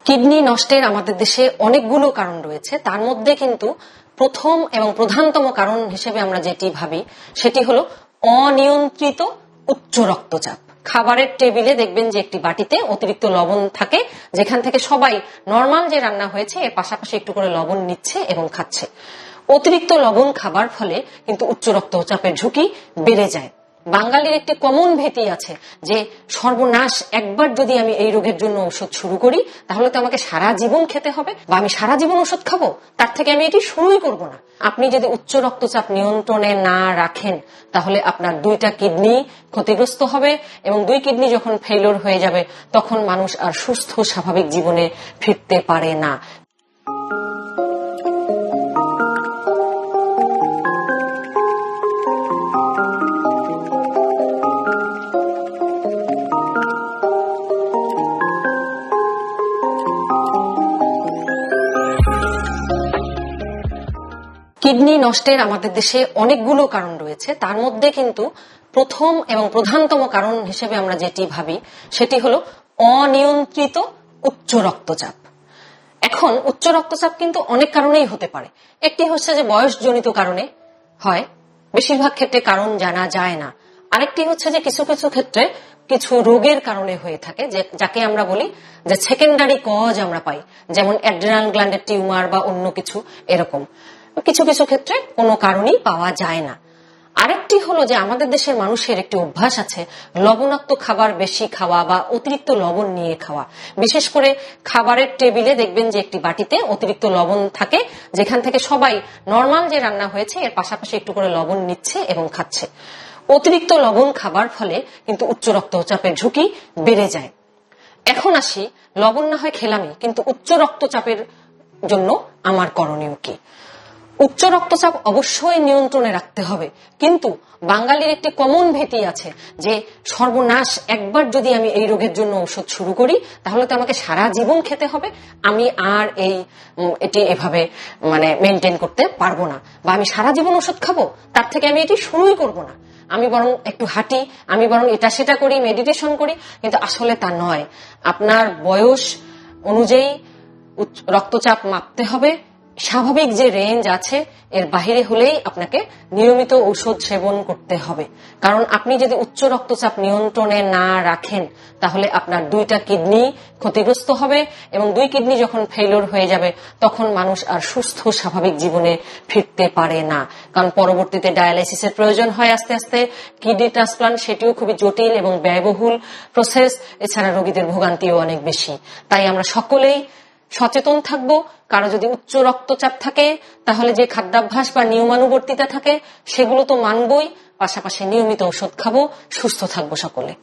Kidney নষ্টের আমাদের দেশে অনেকগুলো কারণ রয়েছে, তার মধ্যে কিন্তু প্রথম এবং প্রধানতম কারণ হিসেবে আমরা যেটি ভাবি সেটি হলো অনিয়ন্ত্রিত উচ্চ রক্তচাপ। খাবারের টেবিলে দেখবেন যে একটি বাটিতে অতিরিক্ত লবণ থাকে, যেখান থেকে সবাই নরমাল যে রান্না হয়েছে এর পাশাপাশি একটু করে লবণ নিচ্ছে এবং খাচ্ছে। অতিরিক্ত লবণ খাবার ফলে কিন্তু উচ্চ রক্তচাপের ঝুঁকি বেড়ে যায়। বাঙালির একটি কমন ভীতি আছে যে সর্বনাশ, একবার যদি আমি এই রোগের জন্য ওষুধ শুরু করি তাহলে তো আমাকে সারা জীবন খেতে হবে, বা আমি সারা জীবন ওষুধ খাবো, তার থেকে আমি এটি শুরুই করব না। আপনি যদি উচ্চ রক্তচাপ নিয়ন্ত্রণে না রাখেন তাহলে আপনার দুইটা কিডনি ক্ষতিগ্রস্ত হবে, এবং দুই কিডনি যখন ফেলিওর হয়ে যাবে তখন মানুষ আর সুস্থ স্বাভাবিক জীবনে ফিরতে পারে না। কিডনি নষ্টের আমাদের দেশে অনেকগুলো কারণ রয়েছে, তার মধ্যে কিন্তু প্রথম এবং প্রধানতম কারণ হিসেবে আমরা যেটি ভাবি সেটি হলো অনিয়ন্ত্রিত উচ্চ রক্তচাপ। এখন উচ্চ রক্তচাপ কিন্তু অনেক কারণেই হতে পারে। একটি হচ্ছে যে বয়সজনিত কারণে হয়, বেশিরভাগ ক্ষেত্রে কারণ জানা যায় না। আরেকটি হচ্ছে যে কিছু কিছু ক্ষেত্রে কিছু রোগের কারণে হয়ে থাকে, যাকে আমরা বলি যে সেকেন্ডারি কজ আমরা পাই, যেমন অ্যাড্রিনাল গ্ল্যান্ডের টিউমার বা অন্য কিছু এরকম। কিছু কিছু ক্ষেত্রে কোনো কারণই পাওয়া যায় না। আরেকটি হলো যে আমাদের দেশের মানুষের একটি অভ্যাস আছে লবণাক্ত খাবার বেশি খাওয়া বা অতিরিক্ত লবণ নিয়ে খাওয়া। বিশেষ করে খাবারের টেবিলে দেখবেন যে একটি বাটিতে অতিরিক্ত লবণ থাকে, যেখান থেকে সবাই নরমাল যে রান্না হয়েছে এর পাশাপাশি একটু করে লবণ নিচ্ছে এবং খাচ্ছে। অতিরিক্ত লবণ খাবার ফলে কিন্তু উচ্চ রক্তচাপের ঝুঁকি বেড়ে যায়। এখন আসি, লবণ না হয় খেলামই, কিন্তু উচ্চ রক্তচাপের জন্য আমার করণীয় কি? উচ্চ রক্তচাপ অবশ্যই নিয়ন্ত্রণে রাখতে হবে, কিন্তু বাঙালির একটি কমন ভীতি আছে যে সর্বনাশ, একবার যদি আমি এই রোগের জন্য ওষুধ শুরু করি তাহলে তো আমাকে সারা জীবন খেতে হবে, আমি আর এটি এভাবে মেনটেন করতে পারবো না, বা আমি সারা জীবন ওষুধ খাবো, তার থেকে আমি এটি শুরুই করব না, আমি বরং একটু হাঁটি, আমি বরং এটা সেটা করি, মেডিটেশন করি। কিন্তু আসলে তা নয়। আপনার বয়স অনুযায়ী রক্তচাপ মাপতে হবে, স্বাভাবিক যে রেঞ্জ আছে এর বাহিরে হলেই আপনাকে নিয়মিত ঔষধ সেবন করতে হবে। কারণ আপনি যদি উচ্চ রক্তচাপ নিয়ন্ত্রণে না রাখেন তাহলে আপনার দুইটা কিডনি ক্ষতিগ্রস্ত হবে, এবং দুই কিডনি যখন ফেলিওর হয়ে যাবে তখন মানুষ আর সুস্থ স্বাভাবিক জীবনে ফিরতে পারে না। কারণ পরবর্তীতে ডায়ালাইসিসের প্রয়োজন হয় আস্তে আস্তে, কিডনি ট্রান্সপ্লান্ট সেটিও খুবই জটিল এবং ব্যয়বহুল প্রসেস, এছাড়া রোগীদের ভোগান্তিও অনেক বেশি। তাই আমরা সকলেই সচেতন থাকবো। কারো যদি উচ্চ রক্তচাপ থাকে তাহলে যে খাদ্যাভ্যাস বা নিয়মানুবর্তিতা থাকে সেগুলো তো মানবই, পাশাপাশি নিয়মিত ওষুধ খাবো, সুস্থ থাকবো সকলে।